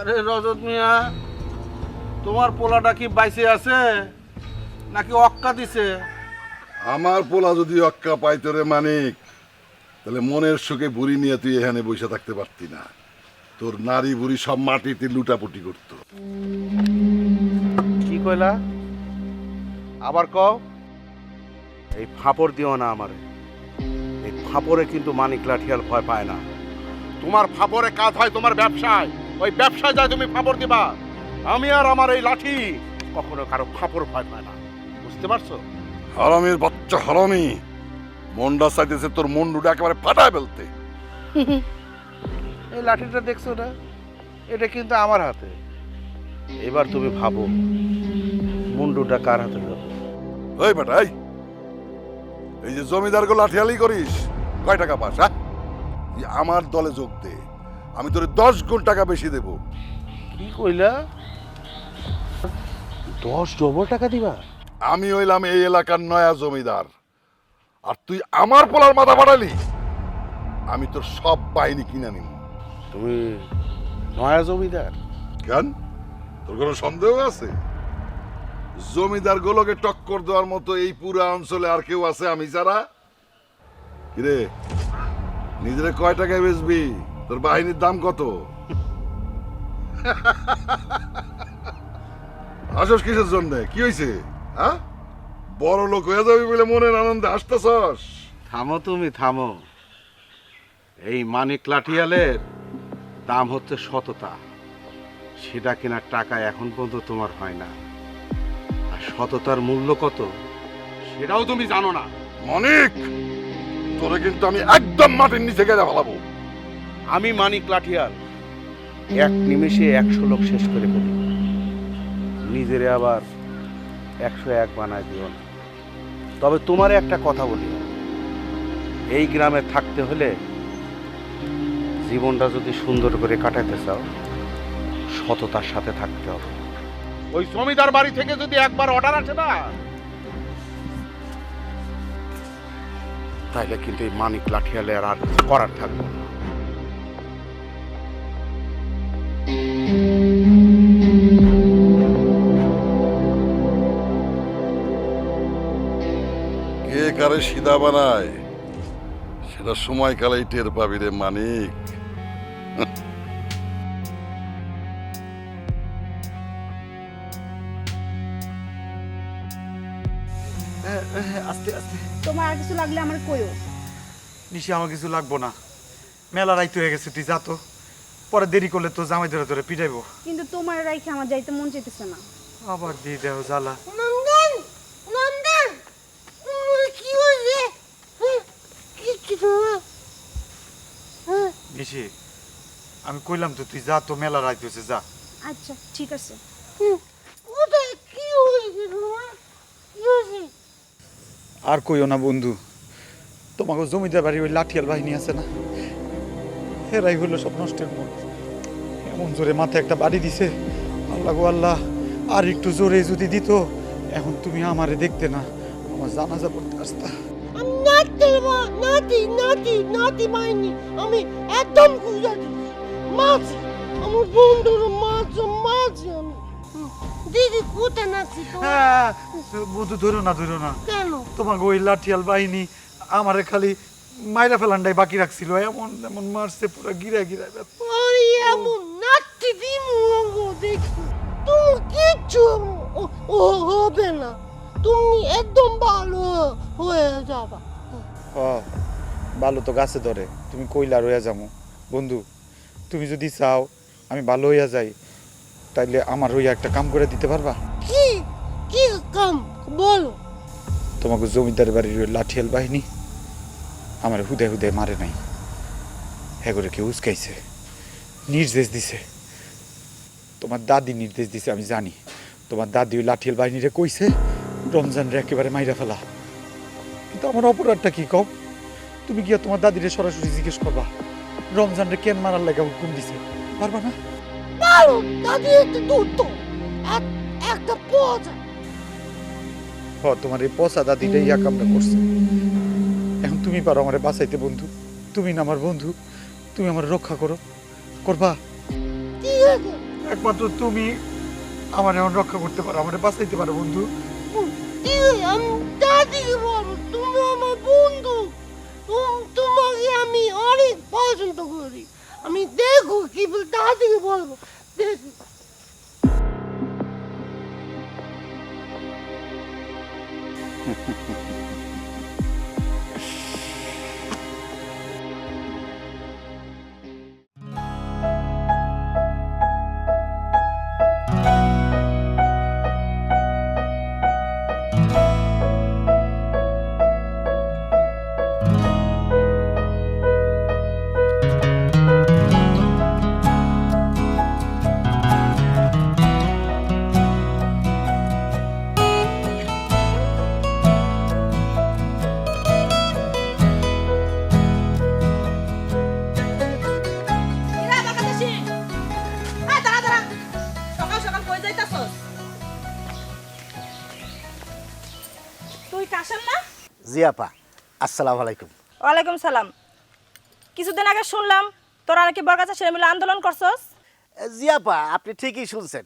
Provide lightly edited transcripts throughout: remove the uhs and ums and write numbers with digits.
আরে রজত মিয়া, তোমার পোলাটা কি বাইসে আছে নাকি অক্কা দিছে? আমার পোলা যদি অক্কা পাইতো রে মানিক, তাহলে মনের সুখে বুড়ি নিয়ে তুই এখানে বসে থাকতে পারতি না। তোর নারী বুড়ি সব মাটিতে লুটাপুটি করতো। কি কইলা? আবার কও। এই ফাপড় দিও না আমারে। এই ফাপড়ে কিন্তু মানিক লাঠিয়াল ভয় পায় না। তোমার ফাপড়ে কাজ হয় তোমার ব্যবসায়, ওই ব্যবসায় যায় তুমি ফাপড় দিবা। আমি আর আমার এই লাঠি কখনো কারো ফাপড় ভয় পায় না, বুঝতে পারছো? হারামির বাচ্চা হারামি, মন্ডা চাইতেছে তোর মন্ডুটা একেবারে ফাটায় ফেলতে। এই লাঠিটা দেখছো না, এটা কিন্তু আমার হাতে। এবার তুমি ভাবো মুন্ডুটা কার হাতে যাবে। ওই বেটাই, এই যে জমিদারকে লাঠিয়ালি করিস, কয় টাকা পাস? হ্যাঁ, তুই আমার দলে যোগ দে, আমি তোর 10 গুণ টাকা বেশি দেব। কি কইলা? 10 ডবল টাকা দিবা? আমি হইলাম এই এলাকার নয়া জমিদার, আর তুই আমার পোলার মাথা ফাটালি, আমি তোর সব বাহিনী কিনে নিব। তুমি নয়া জমিদার? কেন, তোর কোনো সন্দেহ আছে? জমিদার গুলোকে টক্কর দেওয়ার মতো এই পুরা অঞ্চলে আর কেউ আছে আমি ছাড়া? কিরে, নিজেরে কয় টাকায় বেচবি? তোর বাহিনীর দাম কত? আসস কিসের জন্য? কি হয়েছে? হ্যাঁ, বড় লোক হয়ে যাবি বলে মনের আনন্দে আসতেছস? থামো তুমি, থামো। এই মানিক লাঠিয়ালের দাম হচ্ছে সততা। সেটা কেনার টাকা এখন পর্যন্ত তোমার হয় না। আর সততার মূল্য কত সেটাও তুমি জানো না। মানিক, তোরে কিন্তু আমি একদম মাটির নিচে গেলে ফেলাবো। আমি মানিক লাঠিয়াল এক নিমেষে 100 লোক শেষ করে ফেলি। নিজেরে আবার 101 বানায় দিও না। তবে তোমারে একটা কথা বলি, এই গ্রামে থাকতে হলে জীবনটা যদি সুন্দর করে কাটাতে চাও, সততার সাথে থাকতে হবে। ওই জমিদার বাড়ি থেকে যদি একবার অর্ডার আসে না, তাইলে কিন্তু এই মানিক লাঠিয়ালে আর কিছু করার থাকবে না। কে কারে সিধা বানায় সেটা সময়কালেই টের পাবি রে মানিক। আস্তে আস্তে। তোমার আর কিছু লাগলে আমার কইও। নিশি, আমার কিছু লাগবো না। মেলা রাইতে হয়ে গেছে, তুই যা তো। পরে দেরি করলে তো জামাই ধরে ধরে পিটাইবো। কিন্তু তোমার রাইখে আমার যাইতে মন চাইতেছে না। আবার দিয়ে দেও জ্বালা। নন্দন, নন্দন, কি হয়েছে? কি তোমার? নিশি, আমি কইলাম তো তুই যা তো, মেলা রাইতে হয়েছে, যা। আচ্ছা ঠিক আছে। কোথায় কি হয়েছে তোমার? কি হয়েছে? আর কইও না বন্ধু, তোমাকে জমিদার বাড়ি ওই লাঠিয়াল বাহিনী আছে না, হেরাই হলো সব নষ্টের মন। এমন জোরে মাথায় একটা বাড়ি দিছে, আল্লাহ গো আল্লাহ, আর একটু জোরে যদি দিত, এখন তুমি আমারে দেখতে না, আমার জানাজা পড়তে আসতা। আমি নাতি মাইনি, আমি একদম খুঁজা দিচ্ছি মাছ, আমার বন্ধুর মাছ আমি। দিদি কোথায় নাচি তোমার? হ্যাঁ, বন্ধু ধরো না, ধরো না। কেন? তোমাকে ওই লাঠিয়াল বাহিনী আমারে খালি মাইরা ফেলানটাই বাকি রাখছিল, এমন এমন মারছে পুরো গিরা গিরা। আরে এমন নাচতে দিমু দেখি, তুমি কিচ্ছু হবে না, তুমি একদম ভালো হয়ে যাবা। ভালো তো গাছে ধরে, তুমি কইলা রইয়া যাবো। বন্ধু, তুমি যদি চাও আমি ভালো হইয়া যাই, তাইলে আমার হইয়া একটা কাম করে দিতে পারবা? কি কি কাম বলো? তোমাকে জমিদার বাড়ির ওই লাঠিয়াল বাহিনী আমার হুদে হুদে মারে নাই, হ্যাঁ করে কেউ উস্কাইছে, নির্দেশ দিছে। তোমার দাদি নির্দেশ দিছে, আমি জানি। তোমার দাদি ওই লাঠিয়াল বাহিনীরে কইছে রমজানরে একেবারে মাইরা ফেলা। কিন্তু আমার অপরাধটা কি কম? তুমি গিয়া তোমার দাদিরে সরাসরি জিজ্ঞেস করবা রমজানরে কেন মারার লাগা হুকুম দিছে, পারবা না? পারো, দাদি একটা দুধ তো একটা পচা। তোমার এই পচা দাদিটাই ইয়া কামটা করছে। এখন তুমি পারো আমারে বাঁচাইতে বন্ধু, তুমি না আমার বন্ধু, তুমি আমার রক্ষা করো, করবা? ঠিক আছে, একমাত্র তুমি আমার এখন রক্ষা করতে পারো, আমার বাঁচাইতে পারো বন্ধু। আমি দাদিকে বলবো তুমি আমার বন্ধু। তোমাকে আমি অনেক পছন্দ করি। আমি দেখো কি বল দাদিকে বলবো, দেখো। তুই কাশেম না? জি আপা, আসসালামু আলাইকুম। ওয়ালাইকুম সালাম। কিছুদিন আগে শুনলাম তোরা নাকি বরগাছা ছেলে মিলে আন্দোলন করছস। জি আপা, আপনি ঠিকই শুনছেন।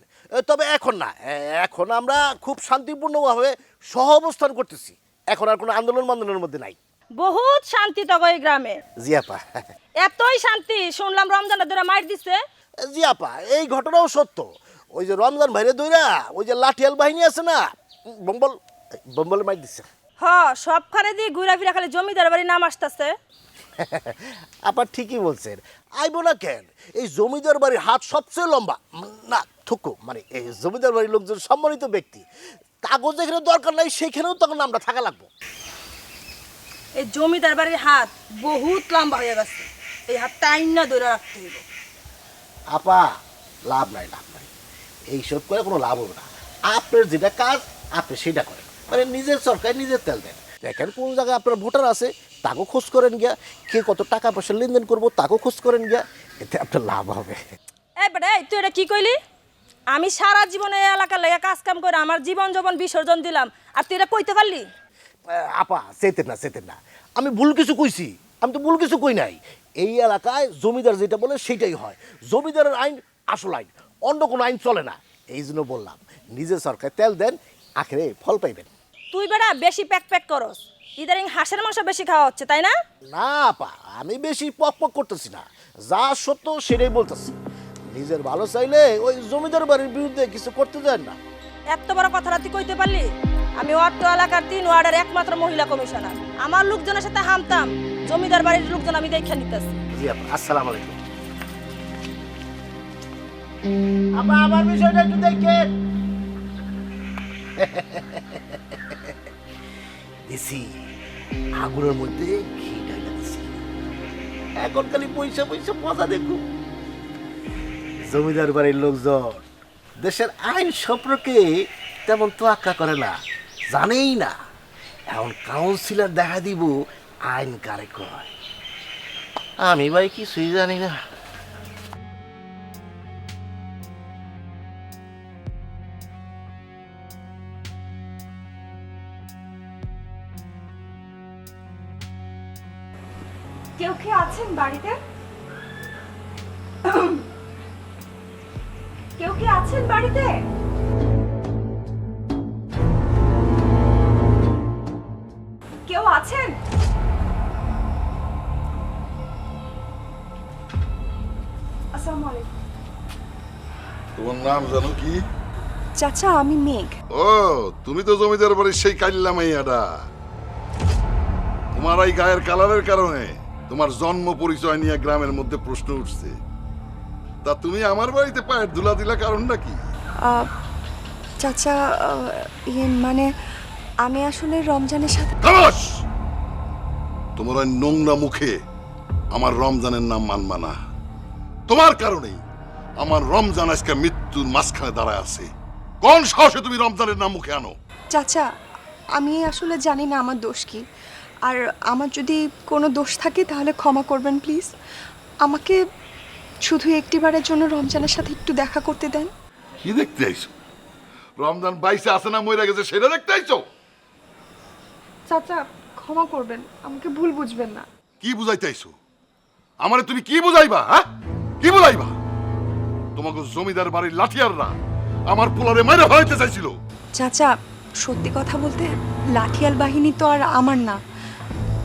তবে এখন না, এখন আমরা খুব শান্তিপূর্ণভাবে সহ অবস্থান করতেছি। এখন আর কোনো আন্দোলনের মধ্যে নাই। বহুত শান্তি তগো এই গ্রামে। জি আপা। এতই শান্তি শুনলাম রমজানের দূরে মাইর দিছে। জি আপা, এই ঘটনাও সত্য। ওই যে রমজান ভাইরে দইরা ওই যে লাঠিয়াল বাহিনী আছে না, বম্বল মাইর দিচ্ছে। হ, সবখানে দিয়ে ঘুরা ফিরা খালি জমিদার বাড়ি নাম আসতেছে। আপা ঠিকই বলছেন। আইব না কেন, এই জমিদার বাড়ির হাত সবচেয়ে লম্বা। না থুকু, মানে এই জমিদার বাড়ির লোকজন সম্মানিত ব্যক্তি, কাগজ যেখানে দরকার নাই সেখানেও তখন আমরা থাকা লাগবো। এই জমিদার বাড়ির হাত বহুত লম্বা হয়ে গেছে, এই হাত টাইম না ধরে রাখতে হইব। আপা লাভ নাই, লাভ নাই, এইসব করে কোনো লাভ হবে না। আপনার যেটা কাজ আপনি সেটা করেন, মানে নিজের সরকার নিজের তেল দেন। দেখেন কোন জায়গায় আপনার ভোটার আছে তাকেও খোঁজ করেন গিয়া, কে কত টাকা পয়সা লেনদেন করবো তাকেও খোঁজ করেন গিয়া, এতে আপনার লাভ হবে। এই বেটা, এই তুই এটা কি কইলি? আমি সারা জীবনে এই এলাকার লেগে কাজ কাম করে আমার জীবন যৌবন বিসর্জন দিলাম, আর তুই এটা কইতে পারলি? আপা চেতেন না, চেতেন না, আমি ভুল কিছু কইছি? আমি তো ভুল কিছু কই নাই। এই এলাকায় জমিদার যেটা বলে সেটাই হয়। জমিদারের আইন আসল আইন, অন্য কোনো আইন চলে না। এই জন্য বললাম নিজের সরকার তেল দেন, আখেরে ফল পাইবেন। তুই বেটা বেশি প্যাক প্যাক করস, ইদারিং হাঁসের মাংস বেশি খাওয়া হচ্ছে তাই না? না আপা, আমি বেশি পক পক করতেছি না, যা সত্য সেটাই বলতেছি। নিজের ভালো চাইলে ওই জমিদার বাড়ির বিরুদ্ধে কিছু করতে দেন না। এত বড় কথাটা তুই কইতে পারলি? আমি অর্থ এলাকার 3 ওয়ার্ডের একমাত্র মহিলা কমিশনার। আমার লোকজনের সাথে হামতাম, জমিদার বাড়ির লোকজন আমি দেখে নিতেছি। জি আপা, আসসালামু আলাইকুম। আপা আমার বিষয়টা একটু দেখেন। দিছি আগুনের মধ্যে ঘি ঢাইলা দিছি, এখন খালি পয়সা পয়সা মজা দেখুন। জমিদার বাড়ির লোকজন দেশের আইন সম্পর্কে তেমন তোয়াক্কা করে না, জানেই না। এখন কাউন্সিলর দেখা দিব আইন কারে কয়। আমি ভাই কিছুই জানি না। কেউ কি আছেন বাড়িতে? কেউ কি আছেন বাড়িতে? কেউ আছেন? আসসালামু আলাইকুম। তোমার নাম জানো কি? চাচা, আমি মেঘ। ও, তুমি তো জমিদার বাড়ির সেই কাল্লা মাইয়াটা। তোমার এই গায়ের কালারের কারণে তোমার জন্ম পরিচয় নিয়ে গ্রামের মধ্যে প্রশ্ন উঠছে। তা তুমি আমার বাড়িতে পায়ের ধুলা দিলা কারণটা কি? চাচা, মানে আমি আসলে রমজানের সাথে। খামোশ! তোমার ওই নোংরা মুখে আমার রমজানের নাম মানবা না। তোমার কারণেই আমার রমজান আজকে মৃত্যুর মাঝখানে দাঁড়ায় আছে। কোন সাহসে তুমি রমজানের নাম মুখে আনো? চাচা, আমি আসলে জানি না আমার দোষ কি, আর আমার যদি কোনো দোষ থাকে তাহলে ক্ষমা করবেন প্লিজ। আমাকে শুধু একটিবারের জন্য রমজানের সাথে একটু দেখা করতে দেন। কি দেখতে আইছো? রমজান বাইসে আছে না মইরা গেছে সেটা দেখতে আইছো? চাচা ক্ষমা করবেন, আমাকে ভুল বুঝবেন না। কি বুঝাইতে আইছো? আমারে তুমি কি বুঝাইবা? হ্যাঁ, কি বুঝাইবা? তোমাকে জমিদার বাড়ির লাঠিয়াররা আমার পোলারে মেরে হইতে চাইছিল। চাচা সত্যি কথা বলতে লাঠিয়াল বাহিনী তো আর আমার না,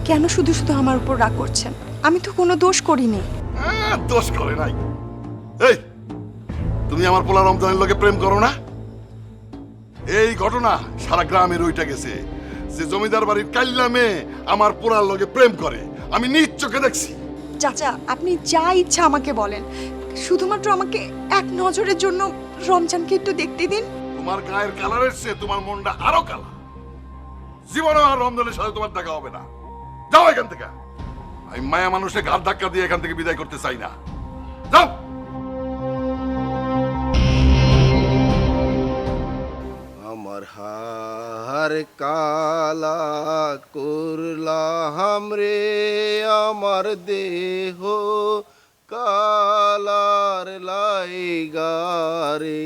কেন শুধু শুধু আমার উপর রাগ করছেন? আমি তো কোনো দোষ করিনি। দোষ করে নাই। এই তুমি আমার পোলা রমজানের লোকে প্রেম করো না? এই ঘটনা সারা গ্রামের ওইটা গেছে যে জমিদার বাড়ির কাল্লা মেয়ে আমার পোলার লোকে প্রেম করে, আমি নিজ চোখে দেখছি। চাচা আপনি যা ইচ্ছা আমাকে বলেন, শুধুমাত্র আমাকে এক নজরের জন্য রমজানকে একটু দেখতে দিন। তোমার গায়ের কালারের চেয়ে তোমার মনটা আরো কালা। জীবনে আর রমজানের সাথে তোমার দেখা হবে না। যাও এখান থেকে। আমি মায়া মানুষে ঘাট ধাক্কা দিয়ে এখান থেকে বিদায় করতে চাই না। যাও। আমার হার কালা করলাম রে, আমার দেহ কালার লাইগারে,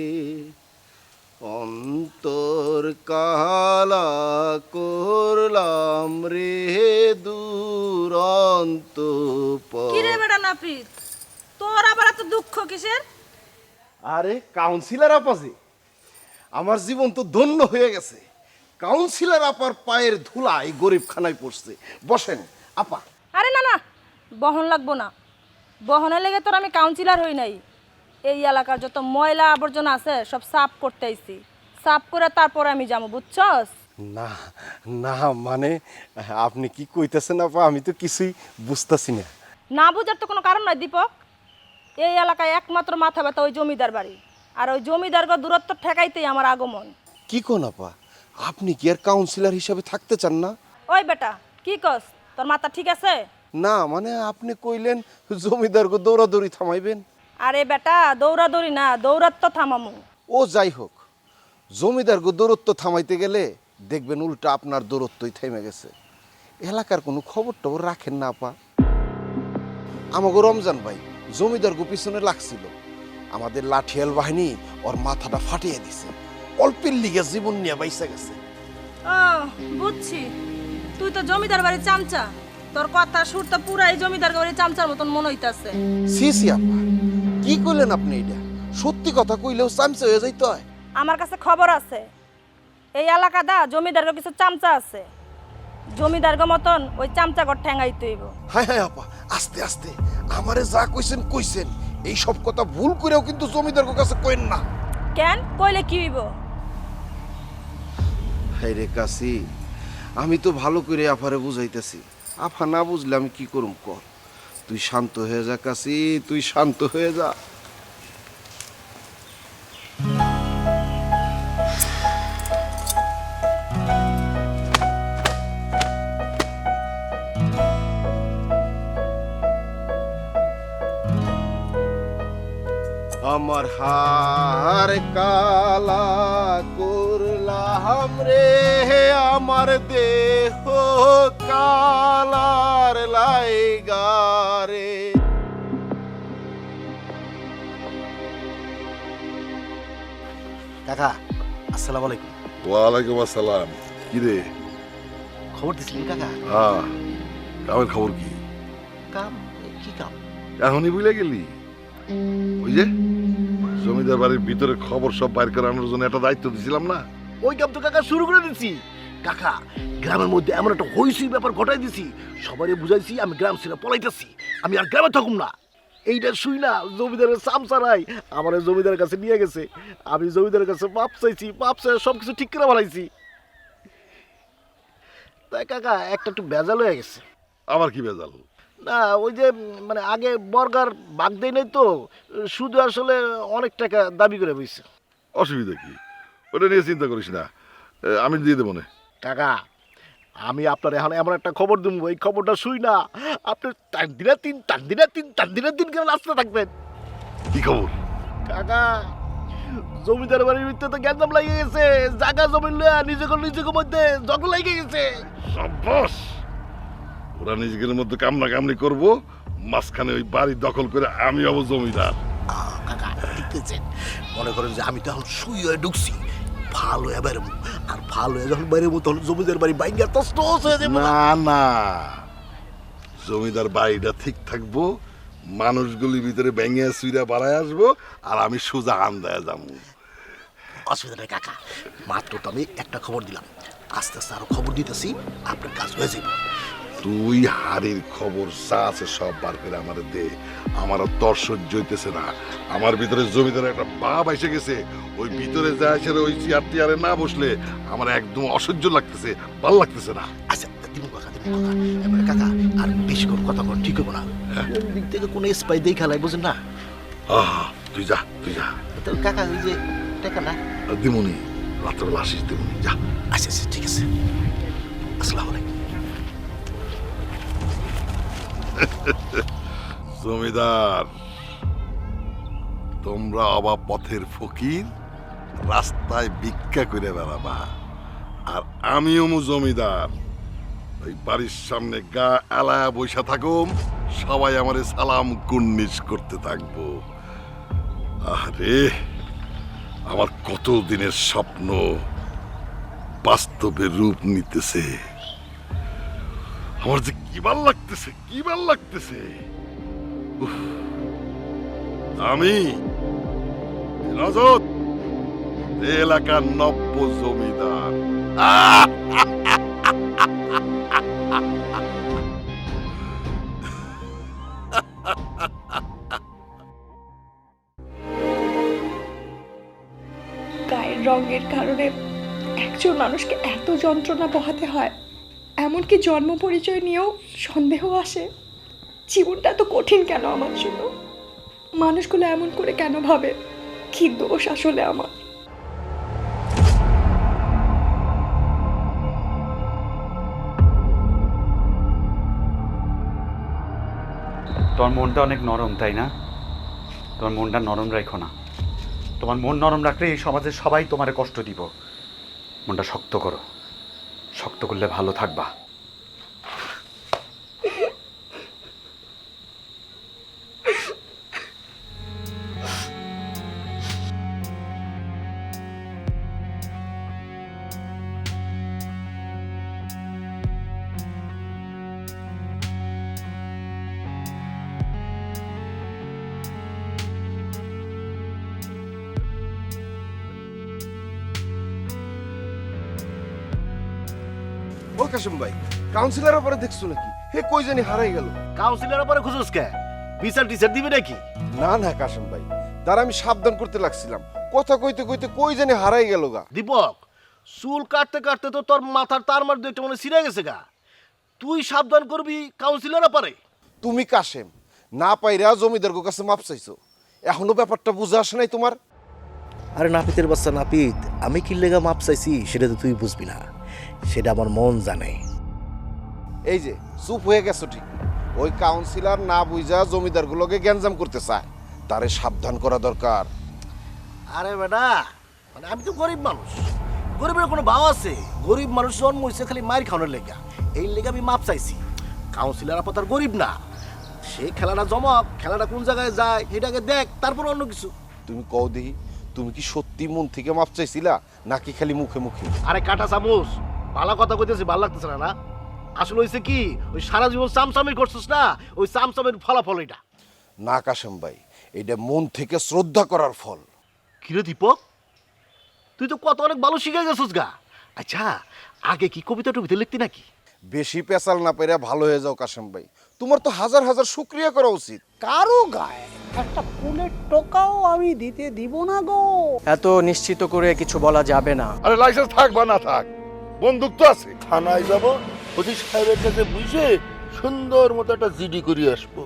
অন্তর কালা করলাম রে দুরন্ত কি রে বেটা নাপিত, তোর আবার এত দুঃখ কিসের? আরে কাউন্সিলর আপাজি, আমার জীবন তো ধন্য হয়ে গেছে। কাউন্সিলর আপার পায়ের ধুলা এই গরিব খানায় পড়ছে। বসেন আপা। আরে না না, বহন লাগবো না। বহনে লেগে তোর আমি কাউন্সিলর হই নাই। এই এলাকার যত ময়লা আবর্জনা আছে সব সাফ করতে আইছি। সাফ করে তারপরে আমি যাবো, বুঝছস? না না, মানে আপনি কি কইতেছেন আপা? আমি তো কিছুই বুঝতেছি না। না বুঝার তো কোনো কারণ নাই দীপক। এই এলাকায় একমাত্র মাথা ব্যথা ওই জমিদার বাড়ি, আর ওই জমিদারকে দূরত্ব ঠেকাইতেই আমার আগমন। কি কোন আপা, আপনি কি আর কাউন্সিলর হিসাবে থাকতে চান না? ওই বেটা কি কস, তোর মাথা ঠিক আছে? না মানে আপনি কইলেন জমিদারকে দৌড়াদৌড়ি থামাইবেন। আরে বেটা দৌড়াদৌড়ি না, দৌড়াত্ম থামামু। ও যাই হোক, জমিদারকে দূরত্ব থামাইতে গেলে দেখবেন উল্টা আপনার দূরত্বই থেমে গেছে। এলাকার কোনো খবর টবর রাখেন না আপা? আমাকে রমজান ভাই জমিদারকে পিছনে লাগছিল, আমাদের লাঠিয়াল বাহিনী ওর মাথাটা ফাটিয়ে দিছে। অল্পের লিগে জীবন নিয়ে বাইসা গেছে। ও বুঝছি, তুই তো জমিদার বাড়ির চামচা। তোর কথা সুর তো পুরাই জমিদার বাড়ির চামচার মতন মনে হইতাছে। সি সি আপা, কি কইলেন আপনি? এটা সত্যি কথা কইলেও চামচা হয়ে যাইতে হয়? আমার কাছে খবর আছে, এই এলাকাটা জমিদারের কিছু চামচা আছে। জমিদারগো মতন ওই চামচা ঘর ঠ্যাঙ্গাইতে হইব। হায় হায় আপা, আস্তে আস্তে। আমারে যা কইছেন কইছেন, এই সব কথা ভুল করেও কিন্তু জমিদার কাছে কইন না। কেন কইলে কি হইব? হায় রে কাশি, আমি তো ভালো করে আফারে বুঝাইতেছি, আফা না বুঝলে আমি কি করুম কর? তুই শান্ত হয়ে যা কাশি, তুই শান্ত হয়ে যা। আমার হার কালা করলাম রে, আমার দেহ কালার লাইগারে। কাকা আসসালামু আলাইকুম। ওয়ালাইকুম আসসালাম। কি রে? খবর দিছিলেন কাকা? হ্যাঁ, কামের খবর কি? কাম? কি কাম? এখনই বুঝলে গেলি? ওই যে জমিদার বাড়ির ভিতরে খবর সব বাইর করানোর জন্য একটা দায়িত্ব দিছিলাম না? ওই কাম তো কাকা শুরু করে দিছি। কাকা গ্রামের মধ্যে এমন একটা হইসি ব্যাপার ঘটাই দিছি, সবারই বুঝাইছি আমি গ্রাম ছেড়ে পলাইতেছি, আমি আর গ্রামে থাকুম না। এইটা শুই না জমিদারের সামসারাই আমার জমিদারের কাছে নিয়ে গেছে। আমি জমিদারের কাছে মাপ চাইছি, মাপ চাই সবকিছু ঠিক করে বানাইছি। তাই কাকা একটা একটু বেজাল হয়ে গেছে। আবার কি বেজাল? না ওই যে মানে আগে বর্গার বাগ দেয় নাই তো, শুধু আসলে অনেক টাকা দাবি করে বইছে। অসুবিধা কি? ওটা নিয়ে চিন্তা করিস না, আমি দিয়ে দেবো না। কাকা আমি আপনার এখন এমন একটা খবর দেবো, এই খবরটা শুই না আপনি টান দিনে তিন করে নাচতে থাকবেন। কি খবর? কাকা জমিদার বাড়ির ভিতরে তো গ্যাঞ্জাম লাগিয়ে গেছে, জায়গা জমি লয়া নিজেকে মধ্যে জগল লাগিয়ে গেছে। সাব্বাস! ওরা নিজেদের মধ্যে কামনা কামনি করবো, মাঝখানে ওই বাড়ি দখল করে আমি হব জমিদার। কাকা দেখতেছেন, মনে করেন যে আমি তো এখন শুই হয়ে ঢুকছি, ভালো হয়ে বেরোবো, আর ভালো হয়ে যখন বেরোবো তখন জমিদার বাড়ি বাইঙ্গার তস হয়ে যাবো। না না, জমিদার বাড়িটা ঠিক থাকবো, মানুষগুলি ভিতরে ভেঙে সুইরা বাড়ায় আসবো আর আমি সোজা আন্দায় যাবো। অসুবিধা নেই কাকা, মাত্র তো আমি একটা খবর দিলাম, আস্তে আস্তে আরো খবর দিতেছি, আপনার কাজ হয়ে যাবে। তুই হাড়ির খবর যা আছে সব বার করে আমার দে। আমার আর তর সহ্য হইতেছে না। আমার ভিতরে জমিদার একটা ভাব এসে গেছে, ওই ভিতরে যায় সে ওই চেয়ার টিয়ারে না বসলে আমার একদম অসহ্য লাগতেছে, ভাল লাগতেছে না। আচ্ছা দিমু কাকা, দিমু কাকা। এবারে কাকা আর বেশি করে কথা বল ঠিক হবো না, কোন দিক থেকে কোনো স্পাই দিয়ে খেলায় বুঝেন না। তুই যা, তুই যা। তো কাকা ওই যে টাকা না দিমুনি, রাত্রেবেলা আসিস দিমুনি, যা। আচ্ছা আচ্ছা ঠিক আছে, আসসালামু আলাইকুম। জমিদার, তোমরা অবা পথের ফকির, রাস্তায় ভিক্ষা করে বেড়াবা, আর আমিও জমিদার। ওই বাড়ির সামনে গা এলায়া বৈশা থাকুম, সবাই আমারে সালাম কুন্নিস করতে থাকবো। আরে আমার কত দিনের স্বপ্ন বাস্তবে রূপ নিতেছে। আমার যে কি ভাল লাগতেছে, কি ভাল লাগতেছে। উফ, আমি রাজত এলাকার নব্য জমিদার। গায়ের রঙের কারণে একজন মানুষকে এত যন্ত্রণা পোহাতে হয়, এমনকি জন্ম পরিচয় নিয়েও সন্দেহ আসে। জীবনটা এত কঠিন কেন আমার জন্য? মানুষগুলো এমন করে কেন ভাবে? কি দোষ আসলে আমার? তোমার মনটা অনেক নরম, তাই না? তোমার মনটা নরম রাখো না। তোমার মন নরম রাখলে এই সমাজের সবাই তোমারে কষ্ট দিব। মনটা শক্ত করো, শক্ত করলে ভালো থাকবা। ও কাশিম ভাই, কাউন্সিলরের পরে দেখছো নাকি? হে কই জানি হারাই গেল। কাউন্সিলরের পরে খুঁজুস কে? বিচার টিচার দিবি নাকি? না না কাশিম ভাই, তার আমি সাবধান করতে লাগছিলাম, কথা কইতে কইতে কই জানি হারাই গেল গা। দীপক, চুল কাটতে কাটতে তো তোর মাথার তার মার দুইটা মনে ছিঁড়ে গেছে গা। তুই সাবধান করবি, কাউন্সিলরও পারে। তুমি কাশেম না পাইরা জমিদার কাছে মাপ চাইছো, এখনো ব্যাপারটা বুঝে আসে নাই তোমার? আরে নাপিতের বাচ্চা নাপিত, আমি কি লেগা মাপ চাইছি সেটা তো তুই বুঝবি না, সেটা আমার মন জানে। এই যে চুপ হয়ে গেছো ঠিক, ওই কাউন্সিলর না বুঝা জমিদার গুলোকে গ্যাঞ্জাম করতে চায়, তারে সাবধান করা দরকার। আরে বেটা, মানে আমি তো গরিব মানুষ, গরিবের কোনো ভাব আছে? গরিব মানুষ জন্ম হয়েছে খালি মায়ের খাওয়ানোর লেগা, এই লেগে আমি মাপ চাইছি। কাউন্সিলর আপা তার গরিব না, সে খেলাটা জমক, খেলাটা কোন জায়গায় যায় এটাকে দেখ, তারপর অন্য কিছু। তুমি কও দেখি, তুমি কি সত্যি মন থেকে মাপ চাইছিলা নাকি খালি মুখে মুখে? আরে কাটা চামচ, ভালো কথা কইতেছি, ভালো লাগতেছে না? না আসলে হয়েছে কি, ওই সারা জীবন চামচামি করছিস না, ওই চামচামের ফলাফল এটা। না কাশেম ভাই, এটা মন থেকে শ্রদ্ধা করার ফল। কিরে দীপক, তুই তো কত অনেক ভালো শিখে গেছিস গা। আচ্ছা, আগে কি কবিতা টবিতা লিখতি নাকি? বেশি পেশাল না পেরে ভালো হয়ে যাও কাশেম ভাই, তোমার তো হাজার হাজার শুকরিয়া করা উচিত। কারো গায়ে একটা ফুলের টোকাও আমি দিতে দিব না গো। এত নিশ্চিত করে কিছু বলা যাবে না। আরে লাইসেন্স থাক বা না থাক, বন্দুক তো আছে। থানায় যাব, ওসি সাহেবের কাছে বুঝে সুন্দর মতো একটা জিডি করিয়ে আসবো।